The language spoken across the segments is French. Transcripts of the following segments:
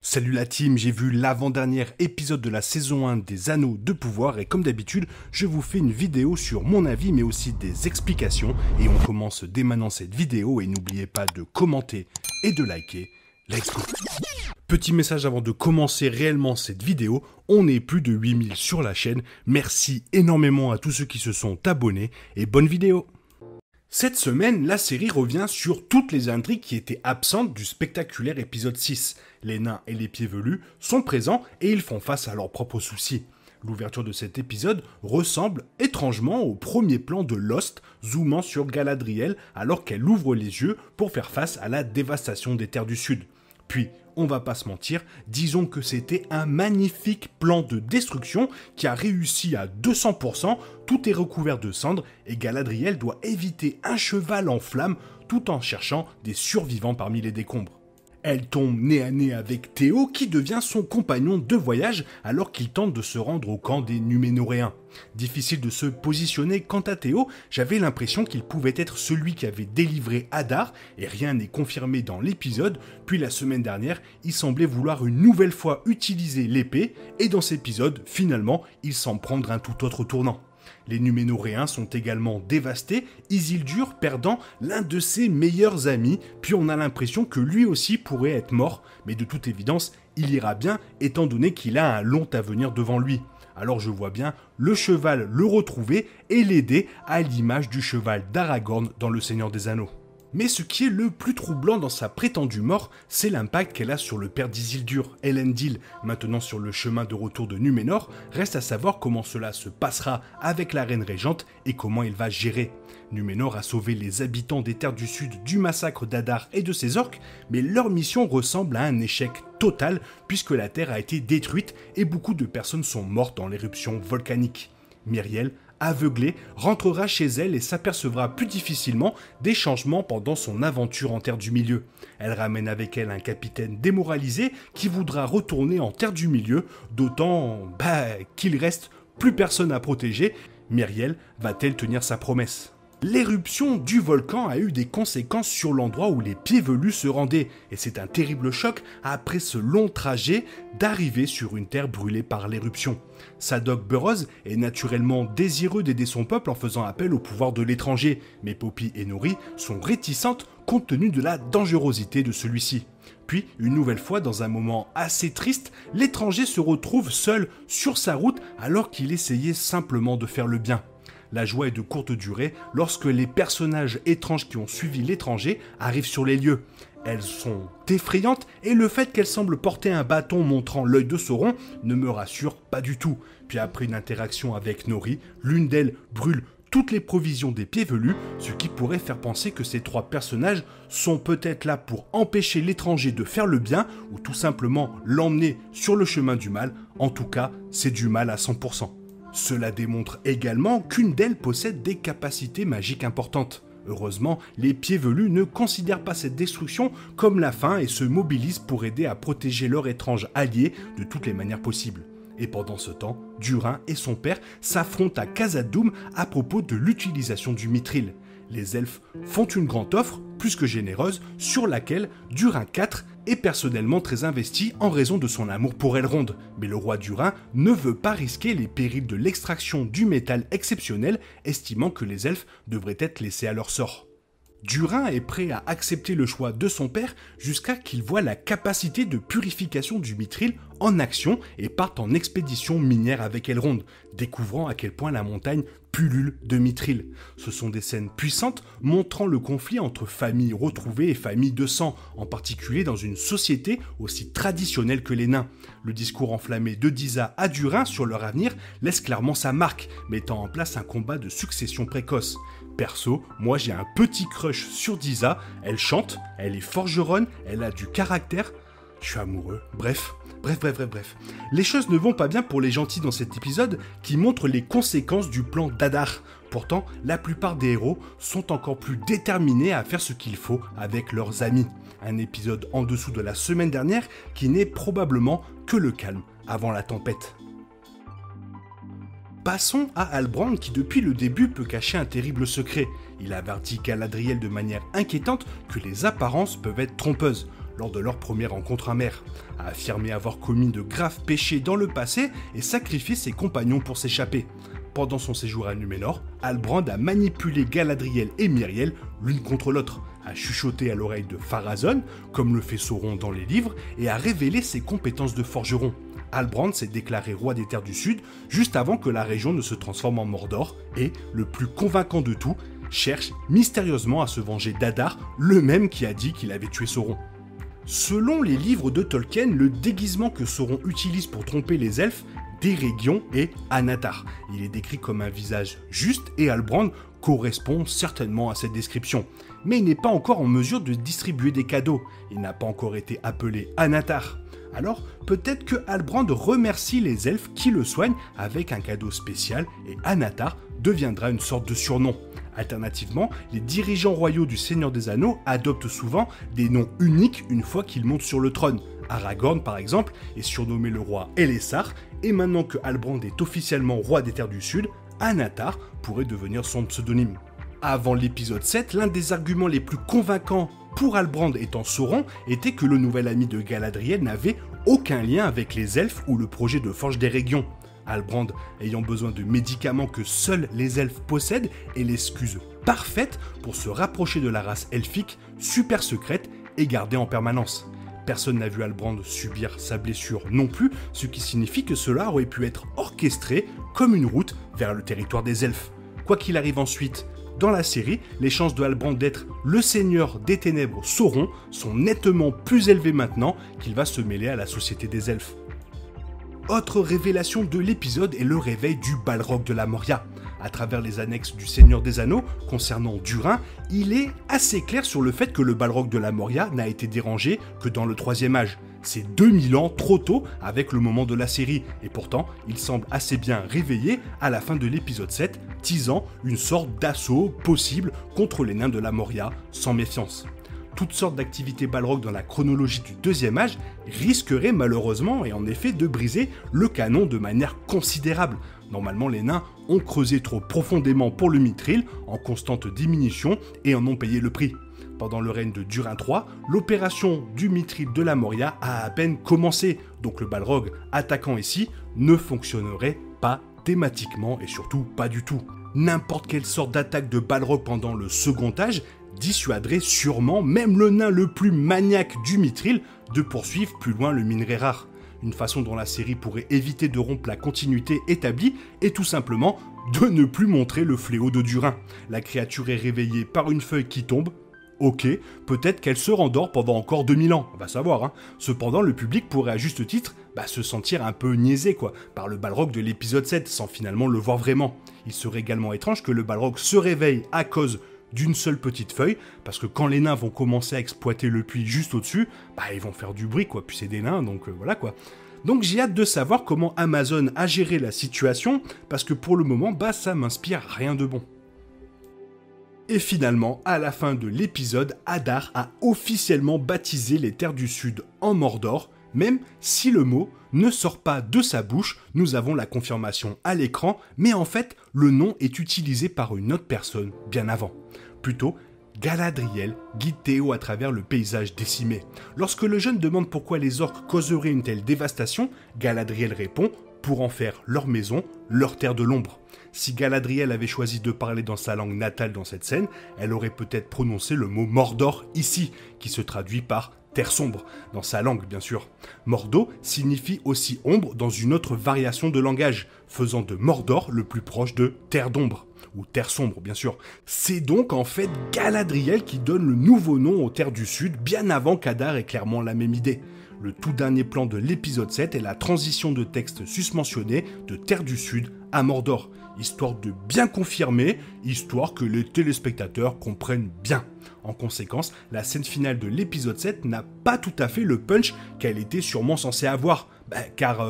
Salut la team, j'ai vu l'avant-dernier épisode de la saison 1 des Anneaux de Pouvoir et comme d'habitude, je vous fais une vidéo sur mon avis mais aussi des explications et on commence dès maintenant cette vidéo et n'oubliez pas de commenter et de liker. Let's go. Petit message avant de commencer réellement cette vidéo, on est plus de 8000 sur la chaîne, merci énormément à tous ceux qui se sont abonnés et bonne vidéo. Cette semaine, la série revient sur toutes les intrigues qui étaient absentes du spectaculaire épisode 6. Les nains et les pieds velus sont présents et ils font face à leurs propres soucis. L'ouverture de cet épisode ressemble étrangement au premier plan de Lost, zoomant sur Galadriel alors qu'elle ouvre les yeux pour faire face à la dévastation des terres du Sud. Puis, on va pas se mentir, disons que c'était un magnifique plan de destruction qui a réussi à 200%, tout est recouvert de cendres et Galadriel doit éviter un cheval en flammes tout en cherchant des survivants parmi les décombres. Elle tombe nez à nez avec Théo qui devient son compagnon de voyage alors qu'il tente de se rendre au camp des Numénoréens. Difficile de se positionner quant à Théo, j'avais l'impression qu'il pouvait être celui qui avait délivré Hadar et rien n'est confirmé dans l'épisode, puis la semaine dernière, il semblait vouloir une nouvelle fois utiliser l'épée et dans cet épisode, finalement, il semble prendre un tout autre tournant. Les Numénoréens sont également dévastés, Isildur perdant l'un de ses meilleurs amis, puis on a l'impression que lui aussi pourrait être mort, mais de toute évidence, il ira bien étant donné qu'il a un long avenir devant lui. Alors je vois bien le cheval le retrouver et l'aider à l'image du cheval d'Aragorn dans Le Seigneur des Anneaux. Mais ce qui est le plus troublant dans sa prétendue mort, c'est l'impact qu'elle a sur le père d'Isildur, Elendil, maintenant sur le chemin de retour de Numénor. Reste à savoir comment cela se passera avec la reine régente et comment il va gérer. Numénor a sauvé les habitants des terres du Sud du massacre d'Adar et de ses orques, mais leur mission ressemble à un échec total puisque la terre a été détruite et beaucoup de personnes sont mortes dans l'éruption volcanique. Myriel, aveuglée, rentrera chez elle et s'apercevra plus difficilement des changements pendant son aventure en Terre du Milieu. Elle ramène avec elle un capitaine démoralisé qui voudra retourner en Terre du Milieu, d'autant qu'il reste plus personne à protéger. Myriel va-t-elle tenir sa promesse ? L'éruption du volcan a eu des conséquences sur l'endroit où les pieds velus se rendaient, et c'est un terrible choc après ce long trajet d'arriver sur une terre brûlée par l'éruption. Sadok Burrows est naturellement désireux d'aider son peuple en faisant appel au pouvoir de l'étranger, mais Poppy et Nori sont réticentes compte tenu de la dangerosité de celui-ci. Puis, une nouvelle fois, dans un moment assez triste, l'étranger se retrouve seul sur sa route alors qu'il essayait simplement de faire le bien. La joie est de courte durée lorsque les personnages étranges qui ont suivi l'étranger arrivent sur les lieux. Elles sont effrayantes et le fait qu'elles semblent porter un bâton montrant l'œil de Sauron ne me rassure pas du tout. Puis après une interaction avec Nori, l'une d'elles brûle toutes les provisions des pieds velus, ce qui pourrait faire penser que ces trois personnages sont peut-être là pour empêcher l'étranger de faire le bien ou tout simplement l'emmener sur le chemin du mal. En tout cas, c'est du mal à 100%. Cela démontre également qu'une d'elles possède des capacités magiques importantes. Heureusement, les pieds velus ne considèrent pas cette destruction comme la fin et se mobilisent pour aider à protéger leur étrange allié de toutes les manières possibles. Et pendant ce temps, Durin et son père s'affrontent à Khazad-dûm à propos de l'utilisation du mithril. Les elfes font une grande offre, plus que généreuse, sur laquelle Durin IV est personnellement très investi en raison de son amour pour Elrond. Mais le roi Durin ne veut pas risquer les périls de l'extraction du métal exceptionnel, estimant que les elfes devraient être laissés à leur sort. Durin est prêt à accepter le choix de son père jusqu'à qu'il voit la capacité de purification du mithril en action et parte en expédition minière avec Elrond, découvrant à quel point la montagne pullule de mithril. Ce sont des scènes puissantes montrant le conflit entre familles retrouvées et familles de sang, en particulier dans une société aussi traditionnelle que les nains. Le discours enflammé de Disa à Durin sur leur avenir laisse clairement sa marque, mettant en place un combat de succession précoce. Perso, moi j'ai un petit crush sur Disa, elle chante, elle est forgeronne, elle a du caractère, je suis amoureux, bref. Les choses ne vont pas bien pour les gentils dans cet épisode qui montre les conséquences du plan d'Adar. Pourtant, la plupart des héros sont encore plus déterminés à faire ce qu'il faut avec leurs amis. Un épisode en dessous de la semaine dernière qui n'est probablement que le calme avant la tempête. Passons à Halbrand qui depuis le début peut cacher un terrible secret. Il avertit Galadriel de manière inquiétante que les apparences peuvent être trompeuses. lors de leur première rencontre amère, a affirmé avoir commis de graves péchés dans le passé et sacrifié ses compagnons pour s'échapper. Pendant son séjour à Númenor, Halbrand a manipulé Galadriel et Myriel l'une contre l'autre, a chuchoté à l'oreille de Pharazôn, comme le fait Sauron dans les livres, et a révélé ses compétences de forgeron. Halbrand s'est déclaré roi des Terres du Sud juste avant que la région ne se transforme en Mordor et, le plus convaincant de tout, cherche mystérieusement à se venger d'Adar, le même qui a dit qu'il avait tué Sauron. Selon les livres de Tolkien, le déguisement que Sauron utilise pour tromper les elfes d'Eregion et Anatar. Il est décrit comme un visage juste et Halbrand correspond certainement à cette description. Mais il n'est pas encore en mesure de distribuer des cadeaux. Il n'a pas encore été appelé Anatar. Alors peut-être que Halbrand remercie les elfes qui le soignent avec un cadeau spécial et Anatar deviendra une sorte de surnom. Alternativement, les dirigeants royaux du Seigneur des Anneaux adoptent souvent des noms uniques une fois qu'ils montent sur le trône. Aragorn, par exemple, est surnommé le roi Elessar, et maintenant que Halbrand est officiellement roi des Terres du Sud, Anatar pourrait devenir son pseudonyme. Avant l'épisode 7, l'un des arguments les plus convaincants pour Halbrand étant Sauron était que le nouvel ami de Galadriel n'avait aucun lien avec les elfes ou le projet de forge d'Eregion. Halbrand ayant besoin de médicaments que seuls les elfes possèdent est l'excuse parfaite pour se rapprocher de la race elfique super secrète et gardée en permanence. Personne n'a vu Halbrand subir sa blessure non plus, ce qui signifie que cela aurait pu être orchestré comme une route vers le territoire des elfes. Quoi qu'il arrive ensuite, dans la série, les chances de Halbrand d'être le seigneur des ténèbres Sauron sont nettement plus élevées maintenant qu'il va se mêler à la société des elfes. Autre révélation de l'épisode est le réveil du Balrog de la Moria. À travers les annexes du Seigneur des Anneaux concernant Durin, il est assez clair sur le fait que le Balrog de la Moria n'a été dérangé que dans le Troisième Âge. C'est 2000 ans trop tôt avec le moment de la série, et pourtant il semble assez bien réveillé à la fin de l'épisode 7, teasant une sorte d'assaut possible contre les nains de la Moria, sans méfiance. Toutes sortes d'activités Balrog dans la chronologie du Deuxième Âge risqueraient malheureusement et en effet de briser le canon de manière considérable. Normalement, les nains ont creusé trop profondément pour le Mithril, en constante diminution, et en ont payé le prix. Pendant le règne de Durin III, l'opération du Mithril de la Moria a à peine commencé, donc le Balrog attaquant ici ne fonctionnerait pas thématiquement et surtout pas du tout. N'importe quelle sorte d'attaque de Balrog pendant le Second Âge dissuaderait sûrement même le nain le plus maniaque du Mithril de poursuivre plus loin le minerai rare. Une façon dont la série pourrait éviter de rompre la continuité établie est tout simplement de ne plus montrer le fléau de Durin. La créature est réveillée par une feuille qui tombe. Ok, peut-être qu'elle se rendort pendant encore 2000 ans, on va savoir. Cependant, le public pourrait à juste titre se sentir un peu niaisé par le Balrog de l'épisode 7, sans finalement le voir vraiment. Il serait également étrange que le Balrog se réveille à cause d'une seule petite feuille, parce que quand les nains vont commencer à exploiter le puits juste au-dessus, ils vont faire du bruit, puis c'est des nains, donc voilà quoi. Donc j'ai hâte de savoir comment Amazon a géré la situation, parce que pour le moment, ça m'inspire rien de bon. Et finalement, à la fin de l'épisode, Adar a officiellement baptisé les Terres du Sud en Mordor, même si le mot ne sort pas de sa bouche, nous avons la confirmation à l'écran, mais en fait, le nom est utilisé par une autre personne bien avant. Plutôt, Galadriel guide Théo à travers le paysage décimé. Lorsque le jeune demande pourquoi les orques causeraient une telle dévastation, Galadriel répond « pour en faire leur maison, leur terre de l'ombre ». Si Galadriel avait choisi de parler dans sa langue natale dans cette scène, elle aurait peut-être prononcé le mot Mordor ici, qui se traduit par terre sombre, dans sa langue bien sûr. Mordo signifie aussi ombre dans une autre variation de langage, faisant de Mordor le plus proche de terre d'ombre, ou terre sombre bien sûr. C'est donc en fait Galadriel qui donne le nouveau nom aux Terres du Sud, bien avant qu'Adar ait clairement la même idée. Le tout dernier plan de l'épisode 7 est la transition de texte susmentionné de Terre du Sud à Mordor, histoire de bien confirmer, histoire que les téléspectateurs comprennent bien. En conséquence, la scène finale de l'épisode 7 n'a pas tout à fait le punch qu'elle était sûrement censée avoir, car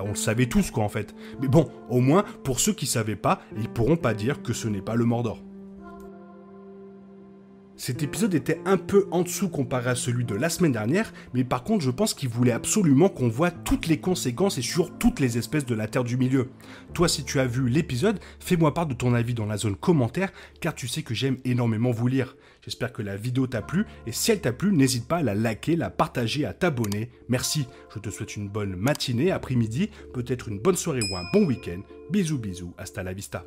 on le savait tous en fait. Mais bon, au moins, pour ceux qui savaient pas, ils pourront pas dire que ce n'est pas le Mordor. Cet épisode était un peu en dessous comparé à celui de la semaine dernière, mais par contre je pense qu'il voulait absolument qu'on voit toutes les conséquences et sur toutes les espèces de la Terre du Milieu. Toi, si tu as vu l'épisode, fais-moi part de ton avis dans la zone commentaire, car tu sais que j'aime énormément vous lire. J'espère que la vidéo t'a plu, et si elle t'a plu, n'hésite pas à la liker, la partager, à t'abonner. Merci, je te souhaite une bonne matinée, après-midi, peut-être une bonne soirée ou un bon week-end. Bisous bisous, hasta la vista.